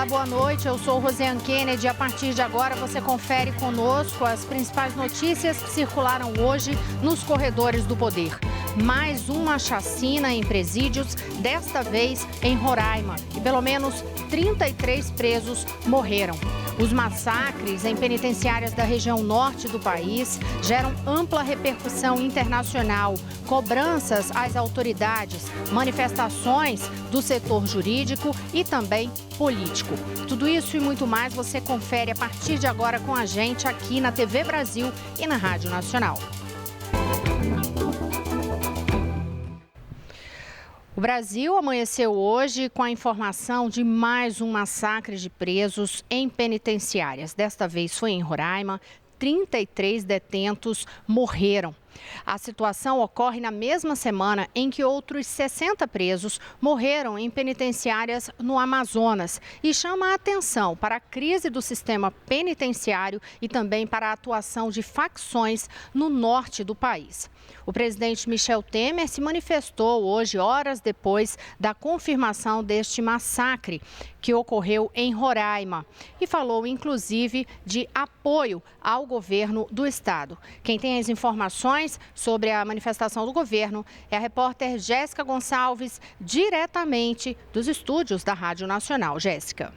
Olá, boa noite. Eu sou Rosiane Kennedy. A partir de agora você confere conosco as principais notícias que circularam hoje nos corredores do poder. Mais uma chacina em presídios, desta vez em Roraima. E pelo menos 33 presos morreram. Os massacres em penitenciárias da região norte do país geram ampla repercussão internacional, cobranças às autoridades, manifestações do setor jurídico e também político. Tudo isso e muito mais você confere a partir de agora com a gente aqui na TV Brasil e na Rádio Nacional. O Brasil amanheceu hoje com a informação de mais um massacre de presos em penitenciárias. Desta vez foi em Roraima, 33 detentos morreram. A situação ocorre na mesma semana em que outros 60 presos morreram em penitenciárias no Amazonas e chama a atenção para a crise do sistema penitenciário e também para a atuação de facções no norte do país. O presidente Michel Temer se manifestou hoje, horas depois da confirmação deste massacre que ocorreu em Roraima e falou, inclusive, de apoio ao governo do estado. Quem tem as informações sobre a manifestação do governo é a repórter Jéssica Gonçalves, diretamente dos estúdios da Rádio Nacional. Jéssica.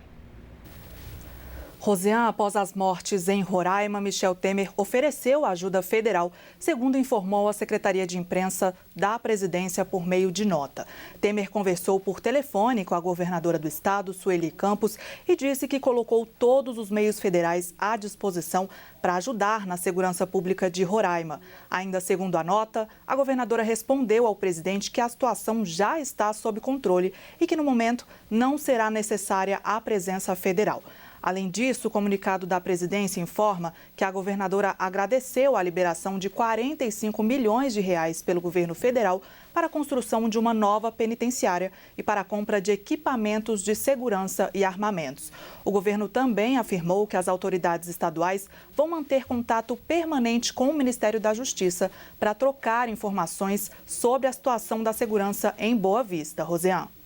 Rosiane, após as mortes em Roraima, Michel Temer ofereceu ajuda federal, segundo informou a Secretaria de Imprensa da Presidência por meio de nota. Temer conversou por telefone com a governadora do estado, Sueli Campos, e disse que colocou todos os meios federais à disposição para ajudar na segurança pública de Roraima. Ainda segundo a nota, a governadora respondeu ao presidente que a situação já está sob controle e que no momento não será necessária a presença federal. Além disso, o comunicado da presidência informa que a governadora agradeceu a liberação de 45 milhões de reais pelo governo federal para a construção de uma nova penitenciária e para a compra de equipamentos de segurança e armamentos. O governo também afirmou que as autoridades estaduais vão manter contato permanente com o Ministério da Justiça para trocar informações sobre a situação da segurança em Boa Vista. Rosiane.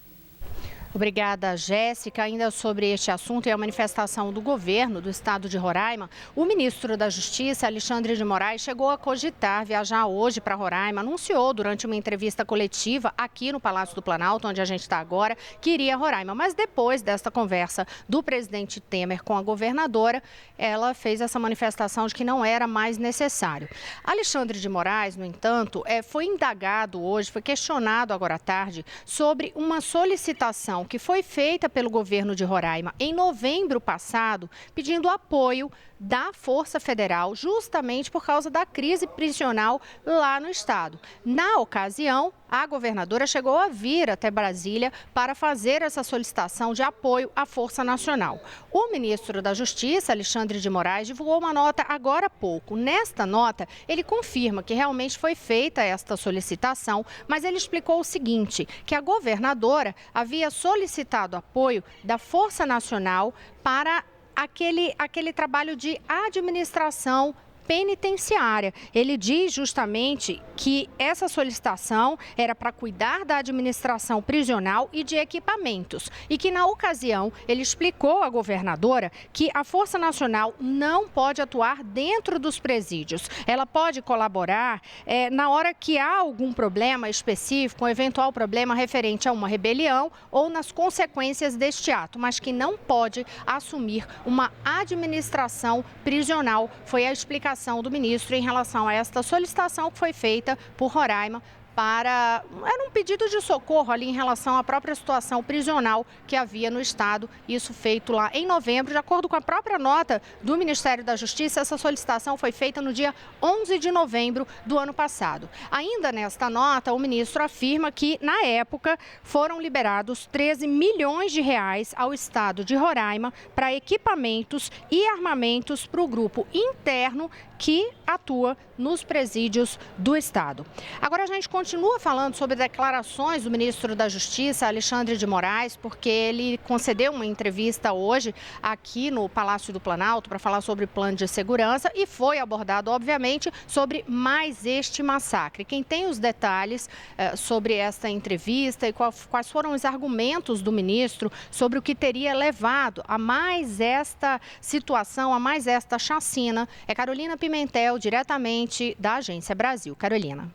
Obrigada, Jéssica. Ainda sobre este assunto e a manifestação do governo do estado de Roraima, o ministro da Justiça, Alexandre de Moraes, chegou a cogitar viajar hoje para Roraima. Anunciou durante uma entrevista coletiva aqui no Palácio do Planalto, onde a gente está agora, que iria a Roraima. Mas depois desta conversa do presidente Temer com a governadora, ela fez essa manifestação de que não era mais necessário. Alexandre de Moraes, no entanto, foi indagado hoje, foi questionado agora à tarde sobre uma solicitação que foi feita pelo governo de Roraima em novembro passado, pedindo apoio da Força Federal, justamente por causa da crise prisional lá no estado. Na ocasião, a governadora chegou a vir até Brasília para fazer essa solicitação de apoio à Força Nacional. O ministro da Justiça, Alexandre de Moraes, divulgou uma nota agora há pouco. Nesta nota, ele confirma que realmente foi feita esta solicitação, mas ele explicou o seguinte, que a governadora havia solicitado apoio da Força Nacional para aquele trabalho de administração penitenciária. Ele diz justamente que essa solicitação era para cuidar da administração prisional e de equipamentos e que na ocasião ele explicou à governadora que a Força Nacional não pode atuar dentro dos presídios. Ela pode colaborar na hora que há algum problema específico, um eventual problema referente a uma rebelião ou nas consequências deste ato, mas que não pode assumir uma administração prisional. Foi a explicação do ministro em relação a esta solicitação que foi feita por Roraima era um pedido de socorro ali em relação à própria situação prisional que havia no estado, isso feito lá em novembro. De acordo com a própria nota do Ministério da Justiça, essa solicitação foi feita no dia 11 de novembro do ano passado. Ainda nesta nota, o ministro afirma que, na época, foram liberados 13 milhões de reais ao estado de Roraima para equipamentos e armamentos para o grupo interno que atua nos presídios do estado. Agora a gente continua falando sobre declarações do ministro da Justiça, Alexandre de Moraes, porque ele concedeu uma entrevista hoje aqui no Palácio do Planalto para falar sobre plano de segurança e foi abordado, obviamente, sobre mais este massacre. Quem tem os detalhes sobre esta entrevista e quais foram os argumentos do ministro sobre o que teria levado a mais esta situação, a mais esta chacina, é Carolina Pimentel, diretamente da Agência Brasil. Carolina.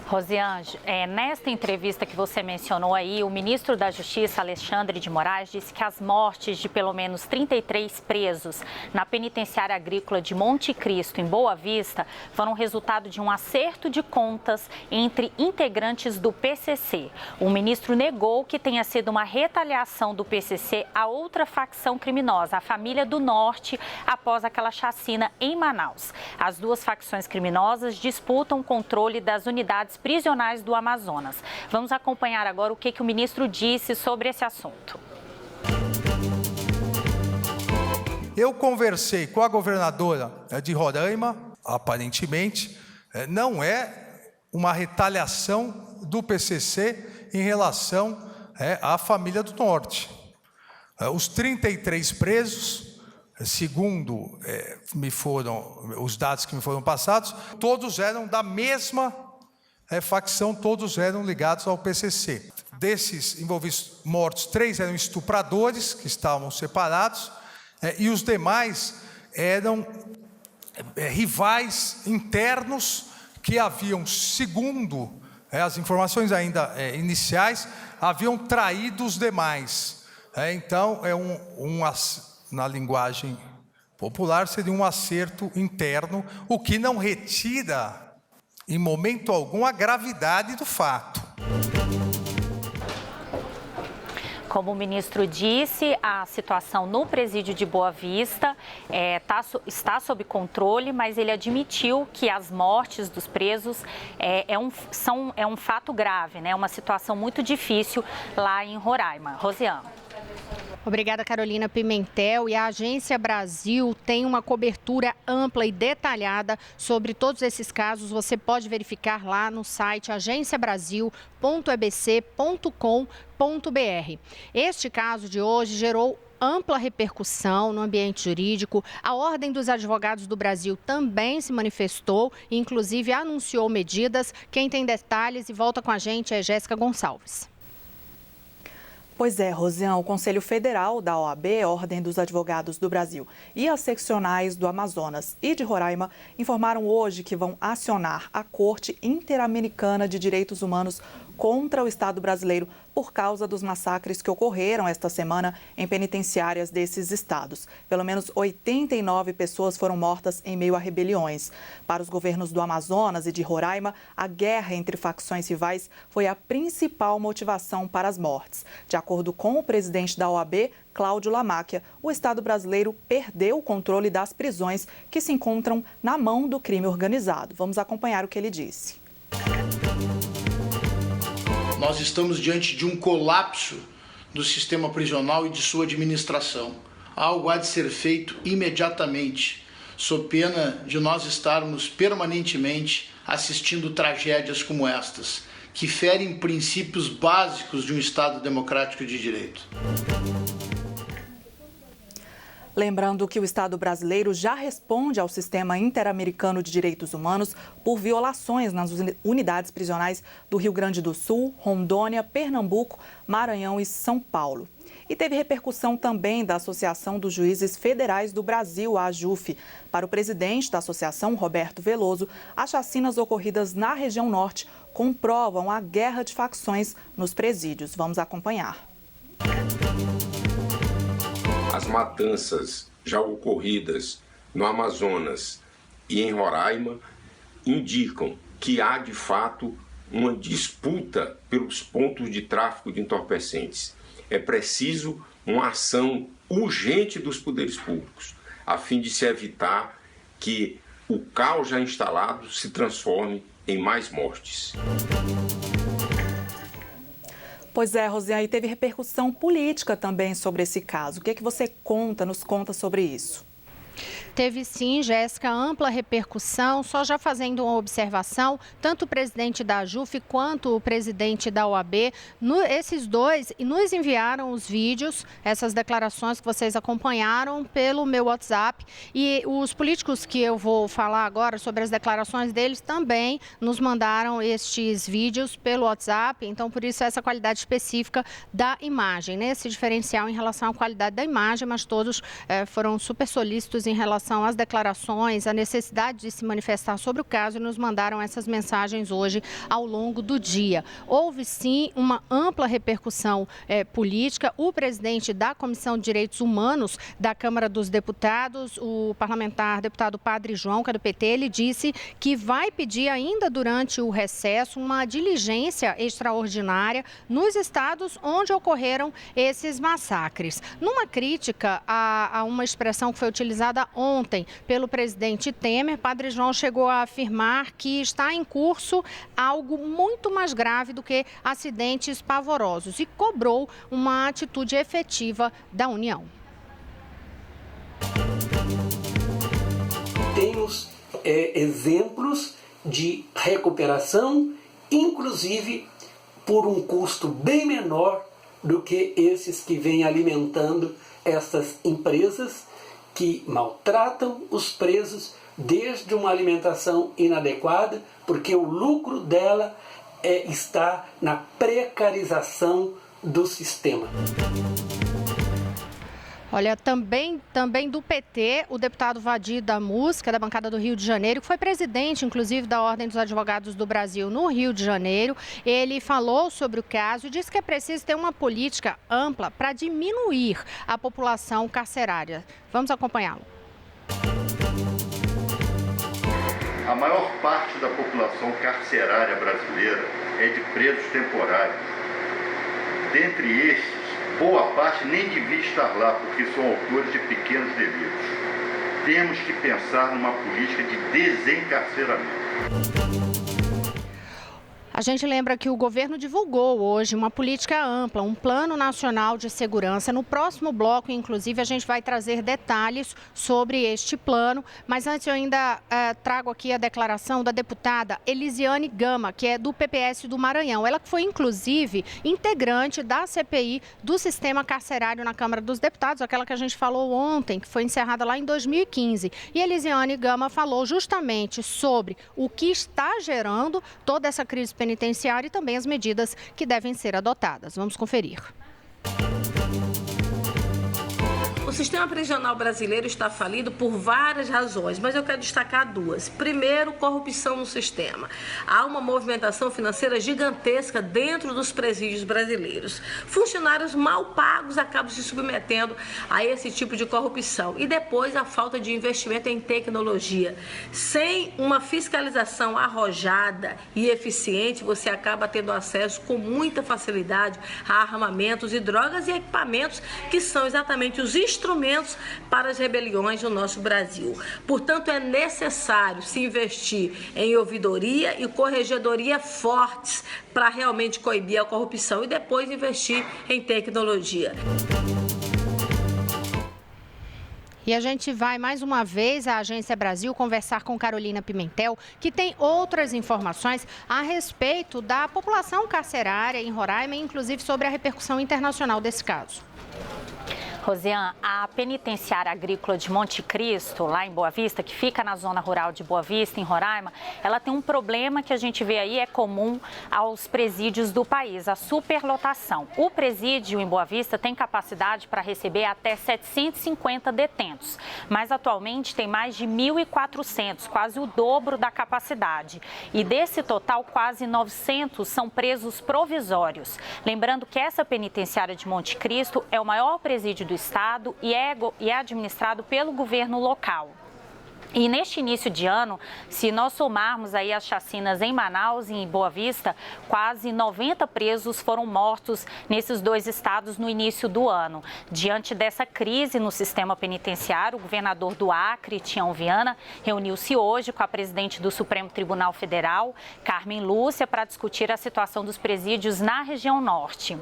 Rosiane, nesta entrevista que você mencionou aí, o ministro da Justiça, Alexandre de Moraes, disse que as mortes de pelo menos 33 presos na penitenciária agrícola de Monte Cristo, em Boa Vista, foram resultado de um acerto de contas entre integrantes do PCC. O ministro negou que tenha sido uma retaliação do PCC a outra facção criminosa, a Família do Norte, após aquela chacina em Manaus. As duas facções criminosas disputam o controle das unidades prisionais do Amazonas. Vamos acompanhar agora o que o ministro disse sobre esse assunto. Eu conversei com a governadora de Roraima, aparentemente, não é uma retaliação do PCC em relação à Família do Norte. Os 33 presos, segundo os dados que me foram passados, todos eram da mesma facção, todos eram ligados ao PCC. Desses envolvidos mortos, 3 eram estupradores, que estavam separados, e os demais eram rivais internos que haviam, segundo as informações ainda iniciais, haviam traído os demais. Então, na linguagem popular, seria um acerto interno, o que não retira em momento algum a gravidade do fato. Como o ministro disse, a situação no presídio de Boa Vista está sob controle, mas ele admitiu que as mortes dos presos é um fato grave, né? Uma situação muito difícil lá em Roraima. Rosiane. Obrigada, Carolina Pimentel. E a Agência Brasil tem uma cobertura ampla e detalhada sobre todos esses casos. Você pode verificar lá no site agenciabrasil.ebc.com.br. Este caso de hoje gerou ampla repercussão no ambiente jurídico. A Ordem dos Advogados do Brasil também se manifestou e, inclusive, anunciou medidas. Quem tem detalhes e volta com a gente é Jéssica Gonçalves. Pois é, Rosiane, o Conselho Federal da OAB, Ordem dos Advogados do Brasil, e as seccionais do Amazonas e de Roraima informaram hoje que vão acionar a Corte Interamericana de Direitos Humanos contra o Estado brasileiro por causa dos massacres que ocorreram esta semana em penitenciárias desses estados. Pelo menos 89 pessoas foram mortas em meio a rebeliões. Para os governos do Amazonas e de Roraima, a guerra entre facções rivais foi a principal motivação para as mortes. De acordo com o presidente da OAB, Cláudio Lamáquia, o Estado brasileiro perdeu o controle das prisões que se encontram na mão do crime organizado. Vamos acompanhar o que ele disse. Nós estamos diante de um colapso do sistema prisional e de sua administração. Algo há de ser feito imediatamente, sob pena de nós estarmos permanentemente assistindo tragédias como estas, que ferem princípios básicos de um Estado democrático de direito. Lembrando que o Estado brasileiro já responde ao Sistema Interamericano de Direitos Humanos por violações nas unidades prisionais do Rio Grande do Sul, Rondônia, Pernambuco, Maranhão e São Paulo. E teve repercussão também da Associação dos Juízes Federais do Brasil, a AJUF. Para o presidente da associação, Roberto Veloso, as chacinas ocorridas na região norte comprovam a guerra de facções nos presídios. Vamos acompanhar. As matanças já ocorridas no Amazonas e em Roraima indicam que há, de fato, uma disputa pelos pontos de tráfico de entorpecentes. É preciso uma ação urgente dos poderes públicos, a fim de se evitar que o caos já instalado se transforme em mais mortes. Pois é, Rosiane, teve repercussão política também sobre esse caso. O que é que você nos conta sobre isso? Teve sim, Jéssica, ampla repercussão. Só já fazendo uma observação, tanto o presidente da JUF quanto o presidente da OAB, esses dois nos enviaram os vídeos, essas declarações que vocês acompanharam pelo meu WhatsApp. E os políticos que eu vou falar agora sobre as declarações deles também nos mandaram estes vídeos pelo WhatsApp. Então, por isso, essa qualidade específica da imagem, né? Esse diferencial em relação à qualidade da imagem, mas todos foram super solícitos em relação às declarações, a necessidade de se manifestar sobre o caso e nos mandaram essas mensagens hoje ao longo do dia. Houve sim uma ampla repercussão política. O presidente da Comissão de Direitos Humanos da Câmara dos Deputados, o parlamentar deputado Padre João, que é do PT, ele disse que vai pedir ainda durante o recesso uma diligência extraordinária nos estados onde ocorreram esses massacres. Numa crítica a uma expressão que foi utilizada ontem pelo presidente Temer, Padre João chegou a afirmar que está em curso algo muito mais grave do que acidentes pavorosos e cobrou uma atitude efetiva da União. Temos exemplos de recuperação, inclusive por um custo bem menor do que esses que vêm alimentando essas empresas que maltratam os presos desde uma alimentação inadequada, porque o lucro dela está na precarização do sistema. Olha, também do PT, o deputado Vadir da Música, da bancada do Rio de Janeiro, que foi presidente, inclusive, da Ordem dos Advogados do Brasil no Rio de Janeiro, ele falou sobre o caso e disse que é preciso ter uma política ampla para diminuir a população carcerária. Vamos acompanhá-lo. A maior parte da população carcerária brasileira é de presos temporários. Dentre estes, boa parte nem devia estar lá, porque são autores de pequenos delitos. Temos que pensar numa política de desencarceramento. A gente lembra que o governo divulgou hoje uma política ampla, um plano nacional de segurança. No próximo bloco, inclusive, a gente vai trazer detalhes sobre este plano. Mas antes eu ainda trago aqui a declaração da deputada Elisiane Gama, que é do PPS do Maranhão. Ela que foi, inclusive, integrante da CPI do sistema carcerário na Câmara dos Deputados, aquela que a gente falou ontem, que foi encerrada lá em 2015. E Elisiane Gama falou justamente sobre o que está gerando toda essa crise penitenciária e também as medidas que devem ser adotadas. Vamos conferir. O sistema prisional brasileiro está falido por várias razões, mas eu quero destacar duas. Primeiro, corrupção no sistema. Há uma movimentação financeira gigantesca dentro dos presídios brasileiros. Funcionários mal pagos acabam se submetendo a esse tipo de corrupção. E depois, a falta de investimento em tecnologia. Sem uma fiscalização arrojada e eficiente, você acaba tendo acesso com muita facilidade a armamentos e drogas e equipamentos que são exatamente os instrumentos para as rebeliões no nosso Brasil. Portanto, é necessário se investir em ouvidoria e corregedoria fortes para realmente coibir a corrupção e depois investir em tecnologia. E a gente vai mais uma vez à Agência Brasil conversar com Carolina Pimentel, que tem outras informações a respeito da população carcerária em Roraima, inclusive sobre a repercussão internacional desse caso. Rosiane, a penitenciária agrícola de Monte Cristo, lá em Boa Vista, que fica na zona rural de Boa Vista, em Roraima, ela tem um problema que a gente vê aí, é comum aos presídios do país, a superlotação. O presídio em Boa Vista tem capacidade para receber até 750 detentos, mas atualmente tem mais de 1.400, quase o dobro da capacidade. E desse total, quase 900 são presos provisórios. Lembrando que essa penitenciária de Monte Cristo é o maior presídio do estado e é administrado pelo governo local. E neste início de ano, se nós somarmos aí as chacinas em Manaus e em Boa Vista, quase 90 presos foram mortos nesses dois estados no início do ano. Diante dessa crise no sistema penitenciário, o governador do Acre, Tião Viana, reuniu-se hoje com a presidente do Supremo Tribunal Federal, Carmen Lúcia, para discutir a situação dos presídios na região norte.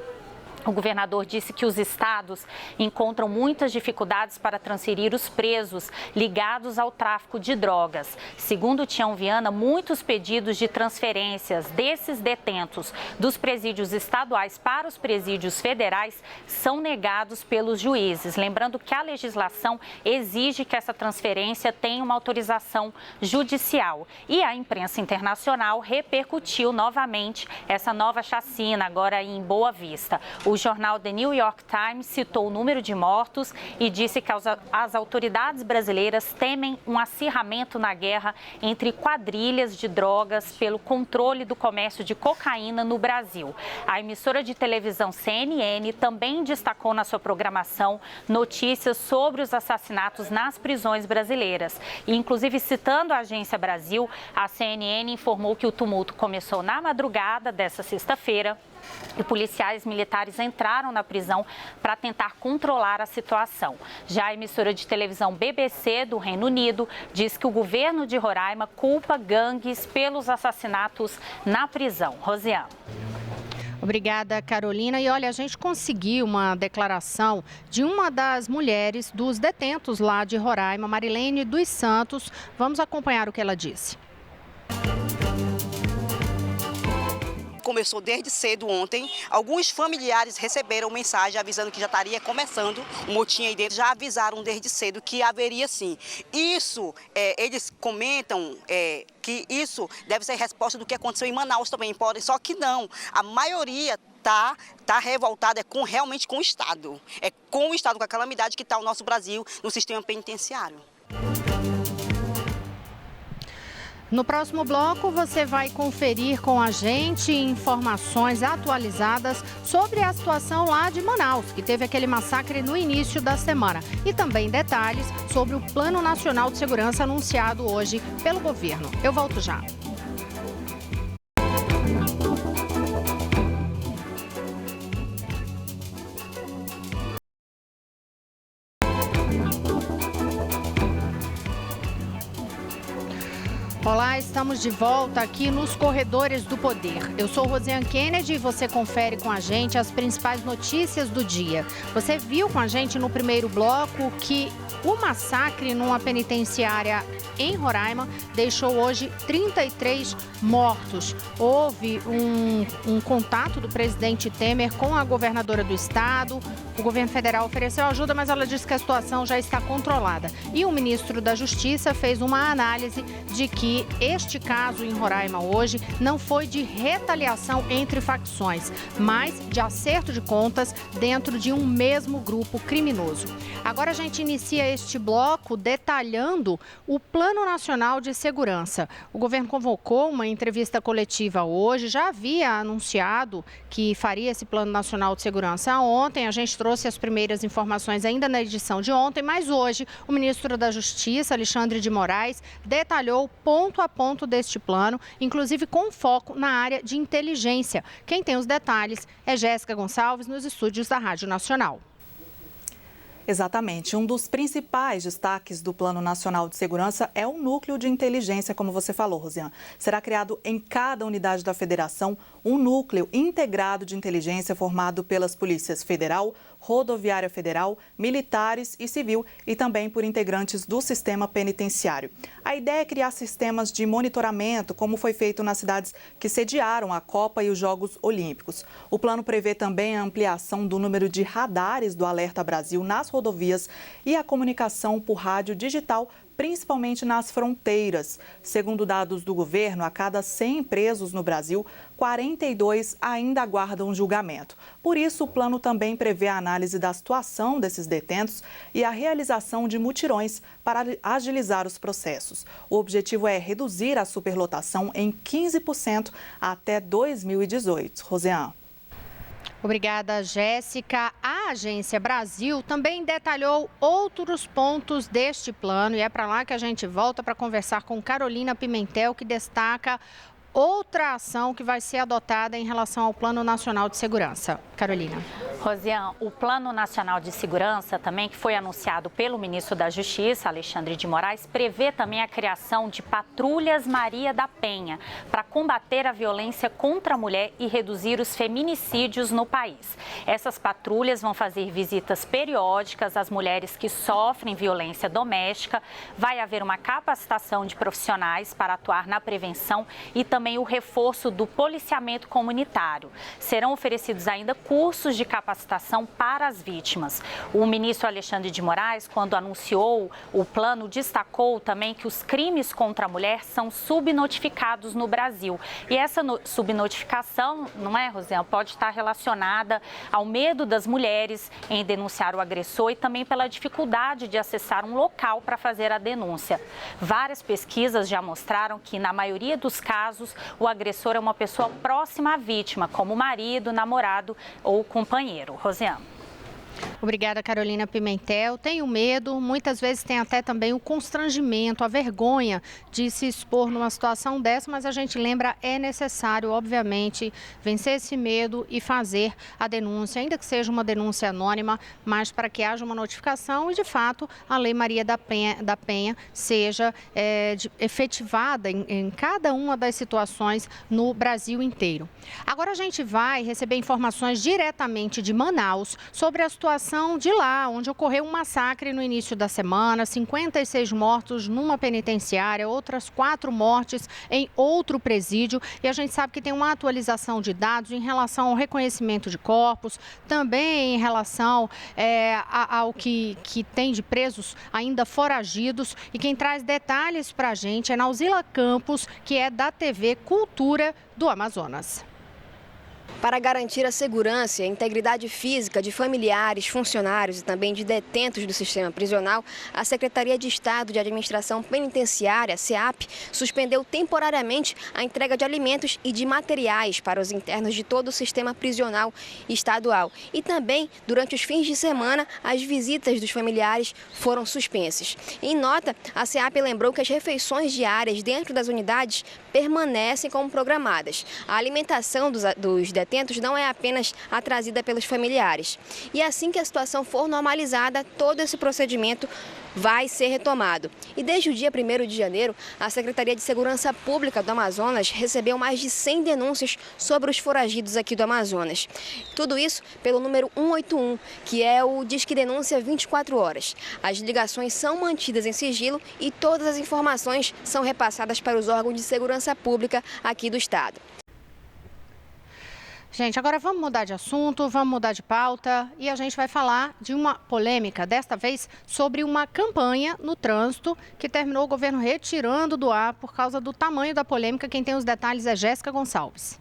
O governador disse que os estados encontram muitas dificuldades para transferir os presos ligados ao tráfico de drogas. Segundo Tião Viana, muitos pedidos de transferências desses detentos dos presídios estaduais para os presídios federais são negados pelos juízes. Lembrando que a legislação exige que essa transferência tenha uma autorização judicial. E a imprensa internacional repercutiu novamente essa nova chacina, agora em Boa Vista. O jornal The New York Times citou o número de mortos e disse que as autoridades brasileiras temem um acirramento na guerra entre quadrilhas de drogas pelo controle do comércio de cocaína no Brasil. A emissora de televisão CNN também destacou na sua programação notícias sobre os assassinatos nas prisões brasileiras. E, inclusive, citando a Agência Brasil, a CNN informou que o tumulto começou na madrugada dessa sexta-feira e policiais militares entraram na prisão para tentar controlar a situação. Já a emissora de televisão BBC do Reino Unido diz que o governo de Roraima culpa gangues pelos assassinatos na prisão. Rosiane. Obrigada, Carolina. E olha, a gente conseguiu uma declaração de uma das mulheres dos detentos lá de Roraima, Marilene dos Santos. Vamos acompanhar o que ela disse. Começou desde cedo ontem. Alguns familiares receberam mensagem avisando que já estaria começando o motim aí dentro. Já avisaram desde cedo que haveria sim. Isso, eles comentam que isso deve ser resposta do que aconteceu em Manaus também. Só que não, a maioria tá revoltada realmente com o Estado. É com o Estado, com a calamidade que está o nosso Brasil no sistema penitenciário. No próximo bloco, você vai conferir com a gente informações atualizadas sobre a situação lá de Manaus, que teve aquele massacre no início da semana. E também detalhes sobre o Plano Nacional de Segurança anunciado hoje pelo governo. Eu volto já. Olá, estamos de volta aqui nos Corredores do Poder. Eu sou Rosiane Kennedy e você confere com a gente as principais notícias do dia. Você viu com a gente no primeiro bloco que o massacre numa penitenciária em Roraima deixou hoje 33 mortos. Houve um contato do presidente Temer com a governadora do estado. O governo federal ofereceu ajuda, mas ela disse que a situação já está controlada. E o ministro da Justiça fez uma análise de que este caso em Roraima hoje não foi de retaliação entre facções, mas de acerto de contas dentro de um mesmo grupo criminoso. Agora a gente inicia este bloco detalhando o Plano Nacional de Segurança. O governo convocou uma entrevista coletiva hoje, já havia anunciado que faria esse Plano Nacional de Segurança ontem. A gente trouxe as primeiras informações ainda na edição de ontem, mas hoje o ministro da Justiça, Alexandre de Moraes, detalhou ponto a ponto deste plano, inclusive com foco na área de inteligência. Quem tem os detalhes é Jéssica Gonçalves, nos estúdios da Rádio Nacional. Exatamente. Um dos principais destaques do Plano Nacional de Segurança é o núcleo de inteligência, como você falou, Rosiane. Será criado em cada unidade da federação um núcleo integrado de inteligência formado pelas polícias federal, rodoviária federal, militares e civil e também por integrantes do sistema penitenciário. A ideia é criar sistemas de monitoramento, como foi feito nas cidades que sediaram a Copa e os Jogos Olímpicos. O plano prevê também a ampliação do número de radares do Alerta Brasil nas rodovias e a comunicação por rádio digital, principalmente nas fronteiras. Segundo dados do governo, a cada 100 presos no Brasil, 42 ainda aguardam julgamento. Por isso, o plano também prevê a análise da situação desses detentos e a realização de mutirões para agilizar os processos. O objetivo é reduzir a superlotação em 15% até 2018. Rosiane. Obrigada, Jéssica. A Agência Brasil também detalhou outros pontos deste plano e é para lá que a gente volta para conversar com Carolina Pimentel, que destaca outra ação que vai ser adotada em relação ao Plano Nacional de Segurança. Carolina. Rosiane, o Plano Nacional de Segurança também, que foi anunciado pelo ministro da Justiça, Alexandre de Moraes, prevê também a criação de patrulhas Maria da Penha para combater a violência contra a mulher e reduzir os feminicídios no país. Essas patrulhas vão fazer visitas periódicas às mulheres que sofrem violência doméstica. Vai haver uma capacitação de profissionais para atuar na prevenção e também o reforço do policiamento comunitário. Serão oferecidos ainda cursos de capacitação para as vítimas. O ministro Alexandre de Moraes, quando anunciou o plano, destacou também que os crimes contra a mulher são subnotificados no Brasil. E essa subnotificação, não é, Rosiane, pode estar relacionada ao medo das mulheres em denunciar o agressor e também pela dificuldade de acessar um local para fazer a denúncia. Várias pesquisas já mostraram que, na maioria dos casos, o agressor é uma pessoa próxima à vítima, como marido, namorado ou companheiro. Rosiane. Obrigada, Carolina Pimentel. Tenho medo, muitas vezes tem até também o constrangimento, a vergonha de se expor numa situação dessa, mas a gente lembra, é necessário, obviamente, vencer esse medo e fazer a denúncia, ainda que seja uma denúncia anônima, mas para que haja uma notificação e, de fato, a Lei Maria da Penha seja efetivada em cada uma das situações no Brasil inteiro. Agora a gente vai receber informações diretamente de Manaus sobre a situação de lá, onde ocorreu um massacre no início da semana, 56 mortos numa penitenciária, outras 4 mortes em outro presídio. E a gente sabe que tem uma atualização de dados em relação ao reconhecimento de corpos, também em relação ao que tem de presos ainda foragidos. E quem traz detalhes para a gente é Nauzila Campos, que é da TV Cultura do Amazonas. Para garantir a segurança e a integridade física de familiares, funcionários e também de detentos do sistema prisional, a Secretaria de Estado de Administração Penitenciária, SEAP, suspendeu temporariamente a entrega de alimentos e de materiais para os internos de todo o sistema prisional estadual. E também, durante os fins de semana, as visitas dos familiares foram suspensas. Em nota, a SEAP lembrou que as refeições diárias dentro das unidades permanecem como programadas. A alimentação dos detentos não é apenas a trazida pelos familiares. E assim que a situação for normalizada, todo esse procedimento vai ser retomado. E desde o dia 1º de janeiro, a Secretaria de Segurança Pública do Amazonas recebeu mais de 100 denúncias sobre os foragidos aqui do Amazonas. Tudo isso pelo número 181, que é o Disque Denúncia 24 horas. As ligações são mantidas em sigilo e todas as informações são repassadas para os órgãos de segurança pública aqui do estado. Gente, agora vamos mudar de assunto, vamos mudar de pauta e a gente vai falar de uma polêmica, desta vez sobre uma campanha no trânsito que terminou o governo retirando do ar por causa do tamanho da polêmica. Quem tem os detalhes é Jéssica Gonçalves.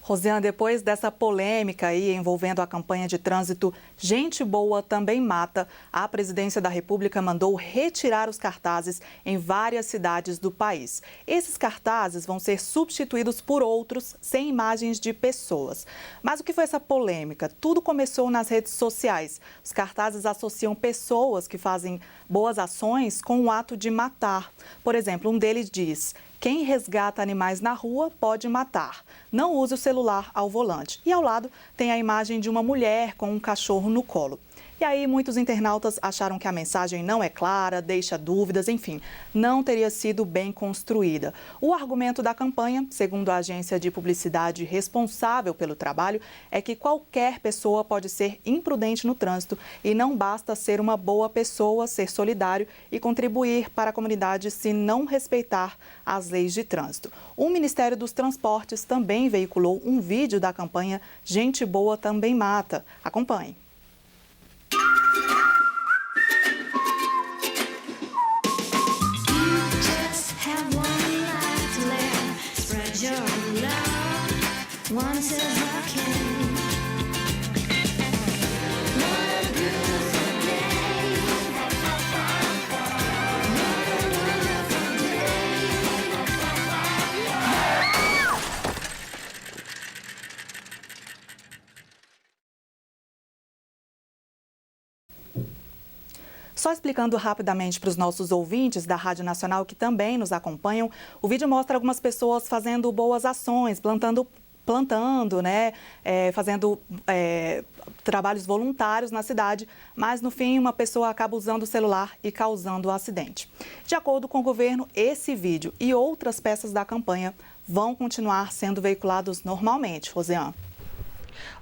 Rosiane, depois dessa polêmica aí envolvendo a campanha de trânsito Gente Boa Também Mata, a Presidência da República mandou retirar os cartazes em várias cidades do país. Esses cartazes vão ser substituídos por outros sem imagens de pessoas. Mas o que foi essa polêmica? Tudo começou nas redes sociais. Os cartazes associam pessoas que fazem boas ações com o ato de matar. Por exemplo, um deles diz: quem resgata animais na rua pode matar. Não use o celular ao volante. E ao lado tem a imagem de uma mulher com um cachorro no colo. E aí muitos internautas acharam que a mensagem não é clara, deixa dúvidas, enfim, não teria sido bem construída. O argumento da campanha, segundo a agência de publicidade responsável pelo trabalho, é que qualquer pessoa pode ser imprudente no trânsito e não basta ser uma boa pessoa, ser solidário e contribuir para a comunidade se não respeitar as leis de trânsito. O Ministério dos Transportes também veiculou um vídeo da campanha Gente Boa Também Mata. Acompanhe. Só explicando rapidamente para os nossos ouvintes da Rádio Nacional que também nos acompanham, o vídeo mostra algumas pessoas fazendo boas ações, plantando, né, fazendo trabalhos voluntários na cidade, mas no fim uma pessoa acaba usando o celular e causando o acidente. De acordo com o governo, esse vídeo e outras peças da campanha vão continuar sendo veiculados normalmente. Rosiane.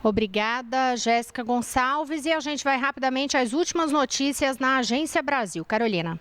Obrigada, Jéssica Gonçalves. E a gente vai rapidamente às últimas notícias na Agência Brasil. Carolina.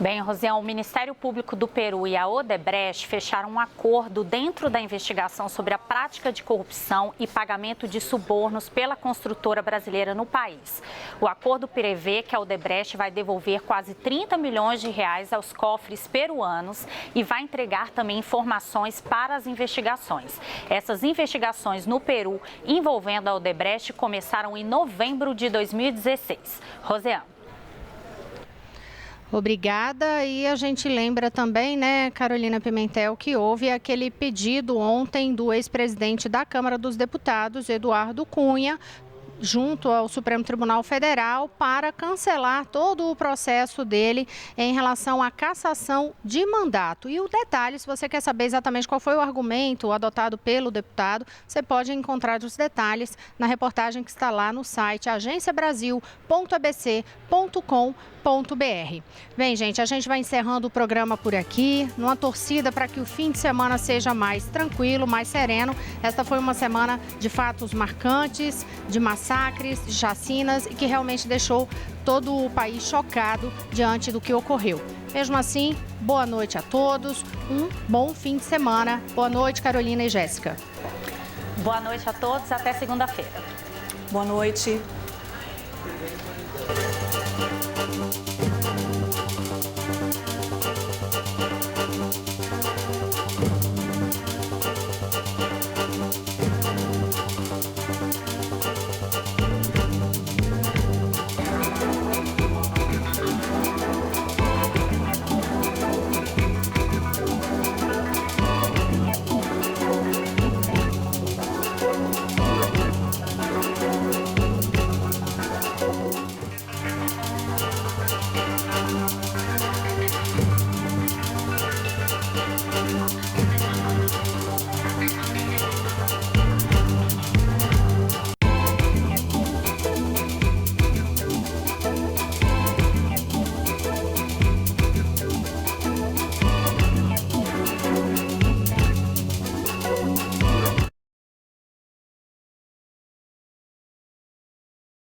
Bem, Rosiane, o Ministério Público do Peru e a Odebrecht fecharam um acordo dentro da investigação sobre a prática de corrupção e pagamento de subornos pela construtora brasileira no país. O acordo prevê que a Odebrecht vai devolver quase 30 milhões de reais aos cofres peruanos e vai entregar também informações para as investigações. Essas investigações no Peru envolvendo a Odebrecht começaram em novembro de 2016. Rosiane. Obrigada. E a gente lembra também, né, Carolina Pimentel, que houve aquele pedido ontem do ex-presidente da Câmara dos Deputados, Eduardo Cunha, junto ao Supremo Tribunal Federal para cancelar todo o processo dele em relação à cassação de mandato. E o detalhe, se você quer saber exatamente qual foi o argumento adotado pelo deputado, você pode encontrar os detalhes na reportagem que está lá no site agenciabrasil.abc.com.br. Bem, gente, a gente vai encerrando o programa por aqui, numa torcida para que o fim de semana seja mais tranquilo, mais sereno. Esta foi uma semana de fatos marcantes, de massacres, de chacinas e que realmente deixou todo o país chocado diante do que ocorreu. Mesmo assim, boa noite a todos, um bom fim de semana. Boa noite, Carolina e Jéssica. Boa noite a todos, até segunda-feira. Boa noite.